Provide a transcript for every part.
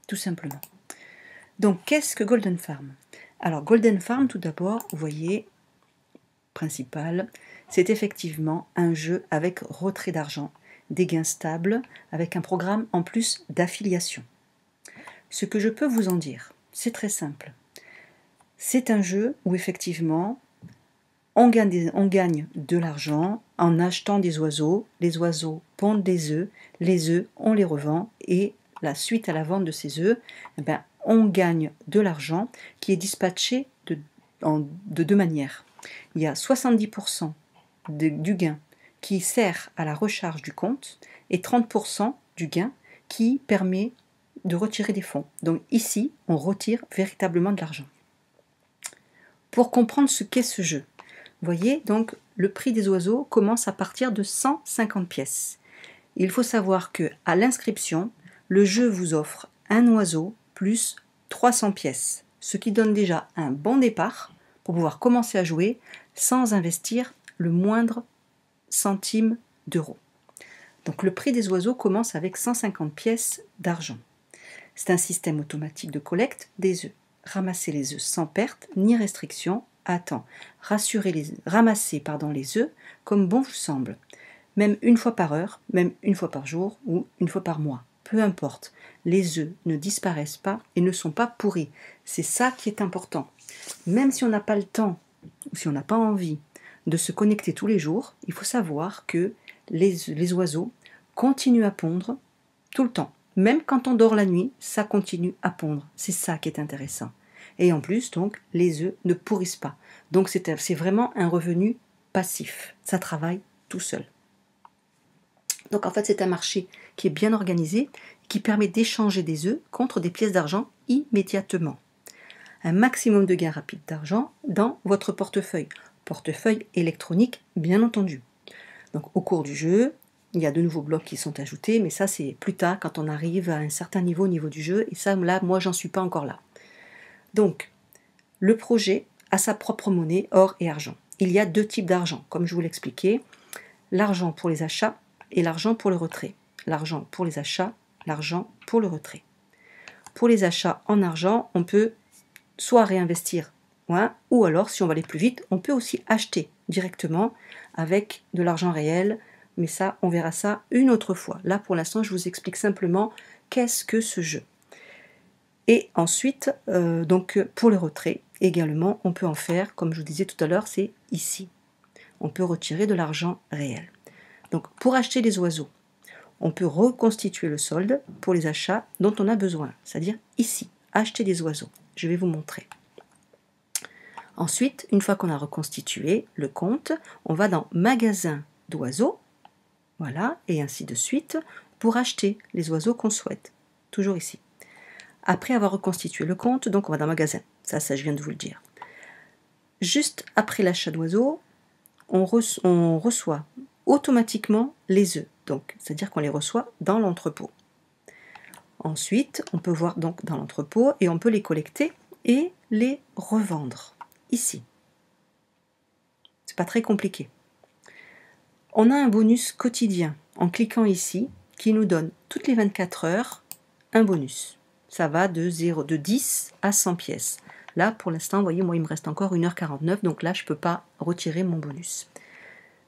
tout simplement. Donc, qu'est-ce que Golden Farm? Alors, Golden Farm, tout d'abord, vous voyez, principal, c'est effectivement un jeu avec retrait d'argent, des gains stables, avec un programme en plus d'affiliation. Ce que je peux vous en dire, c'est très simple. C'est un jeu où effectivement, on gagne de l'argent en achetant des oiseaux, les oiseaux pondent des œufs, les œufs, on les revend et la suite à la vente de ces œufs, on gagne de l'argent qui est dispatché de deux manières. Il y a 70% du gain qui sert à la recharge du compte et 30% du gain qui permet de retirer des fonds. Donc ici, on retire véritablement de l'argent. Pour comprendre ce qu'est ce jeu, vous voyez, donc le prix des oiseaux commence à partir de 150 pièces. Il faut savoir que à l'inscription, le jeu vous offre un oiseau plus 300 pièces, ce qui donne déjà un bon départ pour pouvoir commencer à jouer sans investir le moindre centime d'euro. Donc le prix des oiseaux commence avec 150 pièces d'argent. C'est un système automatique de collecte des œufs. Ramasser les œufs sans perte ni restriction à temps. Ramasser les œufs comme bon vous semble. Même une fois par heure, même une fois par jour ou une fois par mois. Peu importe, les œufs ne disparaissent pas et ne sont pas pourris. C'est ça qui est important. Même si on n'a pas le temps ou si on n'a pas envie de se connecter tous les jours, il faut savoir que les oiseaux continuent à pondre tout le temps. Même quand on dort la nuit, ça continue à pondre. C'est ça qui est intéressant. Et en plus, donc, les œufs ne pourrissent pas. Donc c'est vraiment un revenu passif. Ça travaille tout seul. Donc en fait, c'est un marché qui est bien organisé, qui permet d'échanger des œufs contre des pièces d'argent immédiatement. Un maximum de gains rapides d'argent dans votre portefeuille. Portefeuille électronique, bien entendu. Donc au cours du jeu, il y a de nouveaux blocs qui sont ajoutés, mais ça c'est plus tard quand on arrive à un certain niveau au niveau du jeu, et ça là, moi j'en suis pas encore là. Donc, le projet a sa propre monnaie, or et argent. Il y a deux types d'argent, comme je vous l'expliquais, l'argent pour les achats et l'argent pour le retrait. L'argent pour les achats, l'argent pour le retrait. Pour les achats en argent, on peut soit réinvestir, ou alors, si on va aller plus vite, on peut aussi acheter directement avec de l'argent réel, mais ça, on verra ça une autre fois. Là, pour l'instant, je vous explique simplement qu'est-ce que ce jeu. Et ensuite, donc pour le retrait, également, on peut en faire, comme je vous disais tout à l'heure, c'est ici. On peut retirer de l'argent réel. Donc pour acheter les oiseaux, on peut reconstituer le solde pour les achats dont on a besoin, c'est-à-dire ici, acheter des oiseaux. Je vais vous montrer. Ensuite, une fois qu'on a reconstitué le compte, on va dans magasin d'oiseaux, voilà, et ainsi de suite, pour acheter les oiseaux qu'on souhaite. Toujours ici. Après avoir reconstitué le compte, donc on va dans magasin. Ça je viens de vous le dire. Juste après l'achat d'oiseaux, on reçoit automatiquement les œufs. Donc, c'est-à-dire qu'on les reçoit dans l'entrepôt. Ensuite, on peut voir donc dans l'entrepôt et on peut les collecter et les revendre. Ici. C'est pas très compliqué. On a un bonus quotidien en cliquant ici qui nous donne toutes les 24 heures un bonus. Ça va de 10 à 100 pièces. Là, pour l'instant, vous voyez, moi, il me reste encore 1h49, donc là, je ne peux pas retirer mon bonus.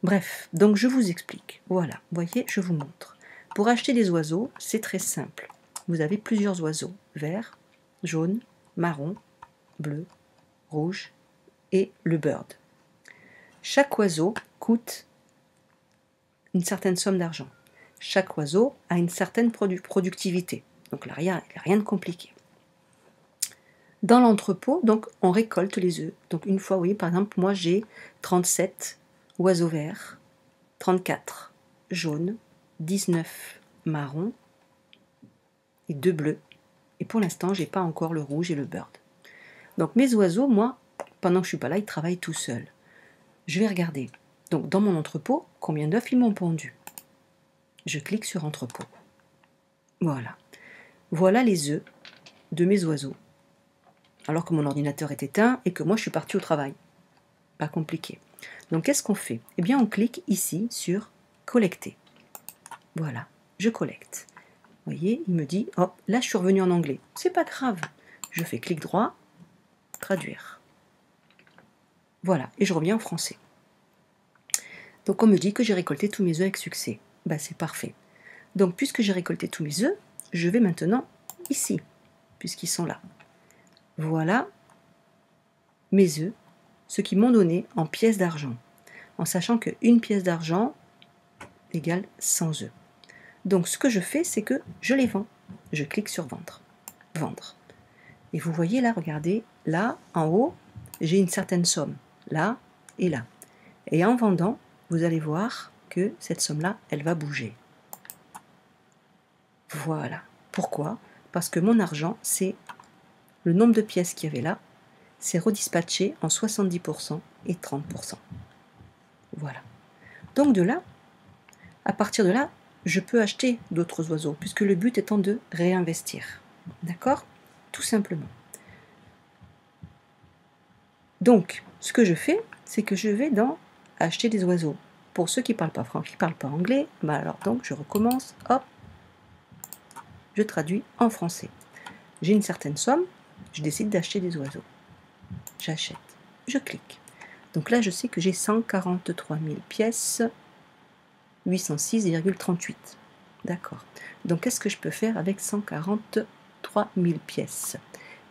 Bref, donc je vous explique. Voilà, vous voyez, je vous montre. Pour acheter des oiseaux, c'est très simple. Vous avez plusieurs oiseaux, vert, jaune, marron, bleu, rouge et le bird. Chaque oiseau coûte une certaine somme d'argent. Chaque oiseau a une certaine productivité. Donc là, il n'y a rien de compliqué. Dans l'entrepôt, donc, on récolte les œufs. Donc une fois, oui, par exemple, moi j'ai 37 oiseaux verts, 34 jaunes, 19 marrons et 2 bleus. Et pour l'instant, j'ai pas encore le rouge et le bird. Donc mes oiseaux, moi, pendant que je suis pas là, ils travaillent tout seuls. Je vais regarder. Donc dans mon entrepôt, combien d'œufs ils m'ont pondu. Je clique sur entrepôt. Voilà. Voilà les œufs de mes oiseaux. Alors que mon ordinateur est éteint et que moi je suis partie au travail. Pas compliqué. Donc qu'est-ce qu'on fait? Eh bien on clique ici sur collecter. Voilà, je collecte. voyez, il me dit, hop, là je suis revenu en anglais. C'est pas grave. Je fais clic droit, traduire. Voilà, et je reviens en français. Donc on me dit que j'ai récolté tous mes œufs avec succès. Ben, c'est parfait. Donc puisque j'ai récolté tous mes œufs, je vais maintenant ici, puisqu'ils sont là. Voilà mes œufs, ce qu'ils m'ont donné en pièces d'argent, en sachant qu'une pièce d'argent égale 100 œufs. Donc ce que je fais, c'est que je les vends. Je clique sur vendre. Vendre. Et vous voyez là, regardez, là, en haut, j'ai une certaine somme, là et là. Et en vendant, vous allez voir que cette somme-là, elle va bouger. Voilà. Pourquoi? Parce que mon argent, c'est le nombre de pièces qu'il y avait là, c'est redispatché en 70% et 30%. Voilà. Donc de là, à partir de là, je peux acheter d'autres oiseaux, puisque le but étant de réinvestir. D'accord? Tout simplement. Donc, ce que je fais, c'est que je vais dans acheter des oiseaux. Pour ceux qui ne parlent pas français, qui ne parlent pas anglais, bah alors donc je recommence, hop, je traduis en français. J'ai une certaine somme, je décide d'acheter des oiseaux. J'achète, je clique. Donc là, je sais que j'ai 143 000 pièces, 806,38. D'accord. Donc, qu'est-ce que je peux faire avec 143 000 pièces?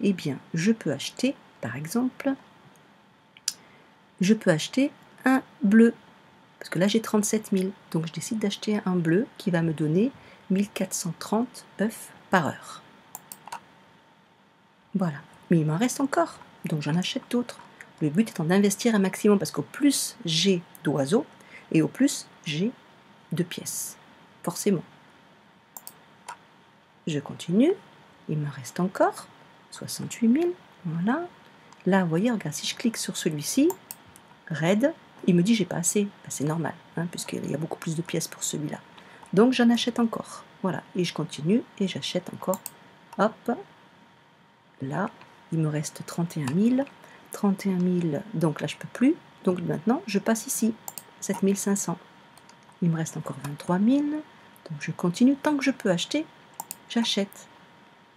Eh bien, je peux acheter, par exemple, je peux acheter un bleu. Parce que là, j'ai 37 000. Donc, je décide d'acheter un bleu qui va me donner 1430 œufs par heure. Voilà. Mais il m'en reste encore. Donc, j'en achète d'autres. Le but étant d'investir un maximum parce qu'au plus j'ai d'oiseaux et au plus j'ai de pièces. Forcément. Je continue. Il me reste encore 68 000. Voilà. Là, vous voyez, regarde, si je clique sur celui-ci, Red, il me dit j'ai pas assez. Ben, c'est normal, hein, puisqu'il y a beaucoup plus de pièces pour celui-là. Donc j'en achète encore. Voilà. Et je continue et j'achète encore. Hop. Là, il me reste 31 000. 31 000, donc là je peux plus. Donc maintenant, je passe ici. 7 500. Il me reste encore 23 000. Donc je continue. Tant que je peux acheter, j'achète.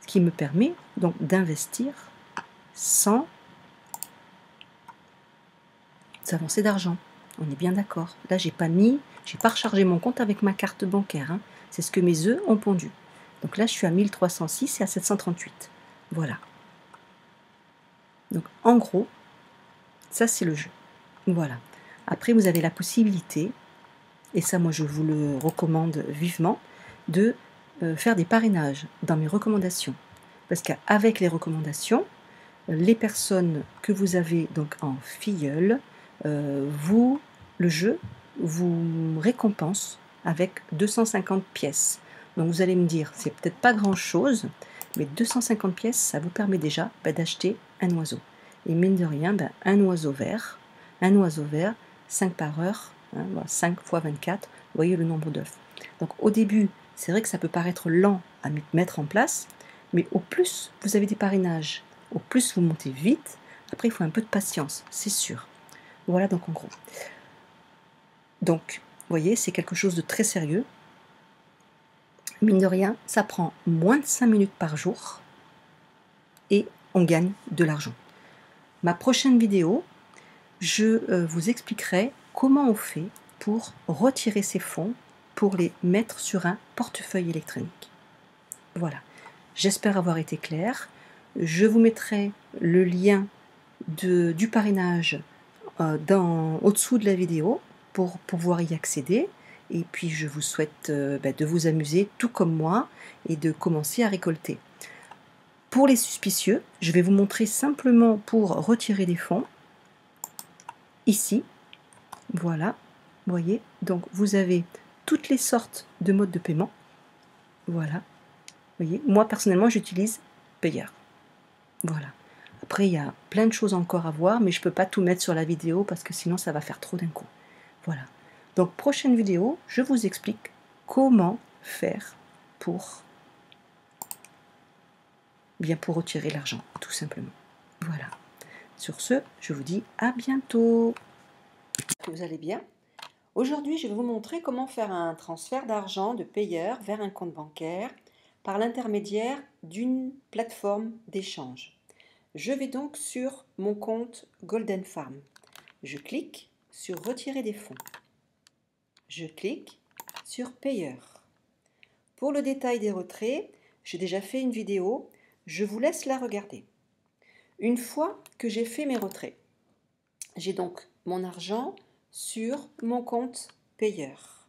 Ce qui me permet donc d'investir sans avancer d'argent. On est bien d'accord. Là, j'ai pas rechargé mon compte avec ma carte bancaire. Hein. C'est ce que mes œufs ont pondu. Donc là, je suis à 1306 et à 738. Voilà. Donc en gros, ça c'est le jeu. Voilà. Après, vous avez la possibilité, et ça moi je vous le recommande vivement, de faire des parrainages dans mes recommandations. Parce qu'avec les recommandations, les personnes que vous avez donc en filleul, le jeu vous récompense avec 250 pièces. Donc vous allez me dire, c'est peut-être pas grand-chose, mais 250 pièces, ça vous permet déjà d'acheter un oiseau. Et mine de rien, un oiseau vert, 5 par heure, hein, 5 fois 24, vous voyez le nombre d'œufs. Donc au début, c'est vrai que ça peut paraître lent à mettre en place, mais au plus vous avez des parrainages, au plus vous montez vite, après il faut un peu de patience, c'est sûr. Voilà donc en gros. Donc, vous voyez, c'est quelque chose de très sérieux. Mine de rien, ça prend moins de 5 minutes par jour et on gagne de l'argent. Ma prochaine vidéo, je vous expliquerai comment on fait pour retirer ces fonds pour les mettre sur un portefeuille électronique. Voilà. J'espère avoir été claire. Je vous mettrai le lien du parrainage au-dessous de la vidéo pour pouvoir y accéder. Et puis je vous souhaite de vous amuser tout comme moi et de commencer à récolter. Pour les suspicieux, je vais vous montrer simplement pour retirer des fonds. Ici, voilà, vous voyez, donc vous avez toutes les sortes de modes de paiement. Voilà, vous voyez, moi personnellement j'utilise Payeer. Voilà. Après, il y a plein de choses encore à voir, mais je ne peux pas tout mettre sur la vidéo parce que sinon ça va faire trop d'un coup. Voilà. Donc, prochaine vidéo, je vous explique comment faire pour retirer l'argent, tout simplement. Voilà. Sur ce, je vous dis à bientôt. Que vous allez bien. Aujourd'hui, je vais vous montrer comment faire un transfert d'argent de Payeer vers un compte bancaire par l'intermédiaire d'une plateforme d'échange. Je vais donc sur mon compte Golden Farm. Je clique sur Retirer des fonds. Je clique sur Payeur. Pour le détail des retraits, j'ai déjà fait une vidéo, je vous laisse la regarder. Une fois que j'ai fait mes retraits, j'ai donc mon argent sur mon compte Payeur.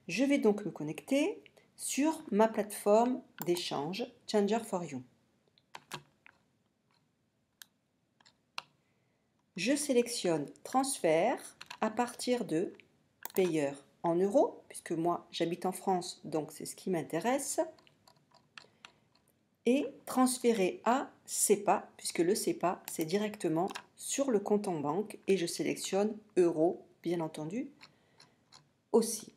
Je vais donc me connecter sur ma plateforme d'échange Changer4You. Je sélectionne transfert à partir de payeur en euros, puisque moi j'habite en France, donc c'est ce qui m'intéresse, et transférer à SEPA, puisque le SEPA c'est directement sur le compte en banque, et je sélectionne euros, bien entendu, aussi.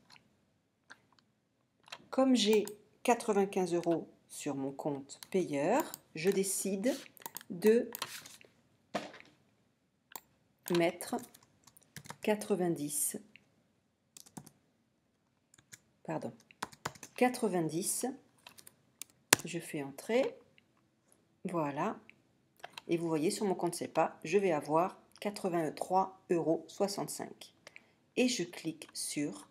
Comme j'ai 95 euros sur mon compte payeur, je décide de mettre 90, je fais entrer, voilà, et vous voyez sur mon compte SEPA, je vais avoir 83,65 euros. Et je clique sur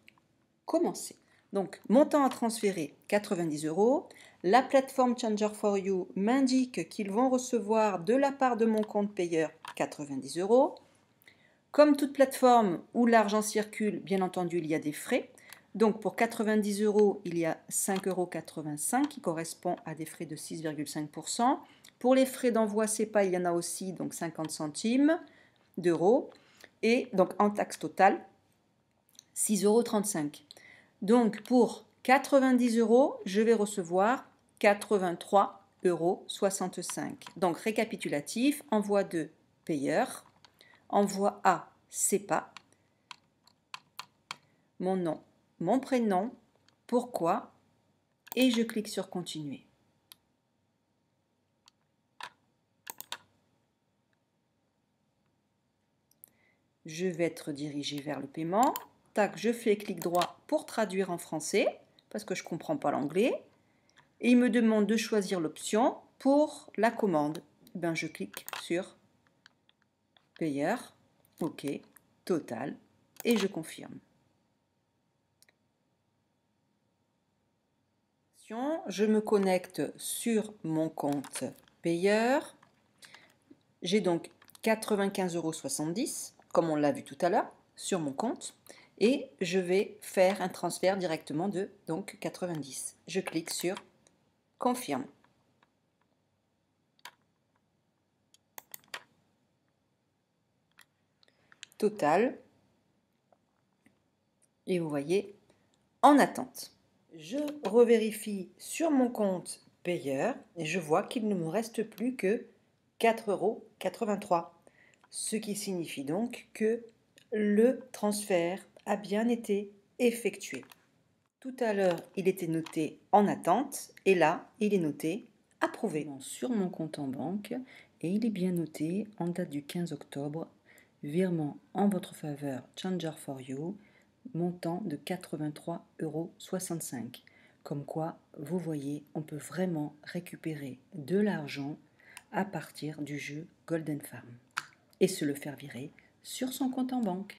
commencer. Donc, montant à transférer 90 euros. La plateforme Changer4You m'indique qu'ils vont recevoir de la part de mon compte payeur 90 euros. Comme toute plateforme où l'argent circule, bien entendu, il y a des frais. Donc, pour 90 euros, il y a 5,85 € qui correspond à des frais de 6,5%. Pour les frais d'envoi SEPA, il y en a aussi, donc 50 centimes d'euros. Et donc, en taxe totale, 6,35 €. Donc, pour 90 euros, je vais recevoir 83,65 €. Donc, récapitulatif, envoi de payeur, envoi à SEPA, mon nom, mon prénom, pourquoi, et je clique sur continuer. Je vais être dirigé vers le paiement. Tac, je fais clic droit pour traduire en français, parce que je ne comprends pas l'anglais. Et il me demande de choisir l'option pour la commande. Ben, je clique sur payeur, OK, total, et je confirme. Je me connecte sur mon compte payeur. J'ai donc 95,70 €, comme on l'a vu tout à l'heure, sur mon compte. Et je vais faire un transfert directement de donc 90. Je clique sur confirme. Total. Et vous voyez, en attente. Je revérifie sur mon compte payeur et je vois qu'il ne me reste plus que 4,83 €. Ce qui signifie donc que le transfert a bien été effectué. Tout à l'heure, il était noté en attente et là, il est noté approuvé. Sur mon compte en banque et il est bien noté en date du 15 octobre, virement en votre faveur Changer4You, montant de 83,65 €. Comme quoi, vous voyez, on peut vraiment récupérer de l'argent à partir du jeu Golden Farm et se le faire virer sur son compte en banque.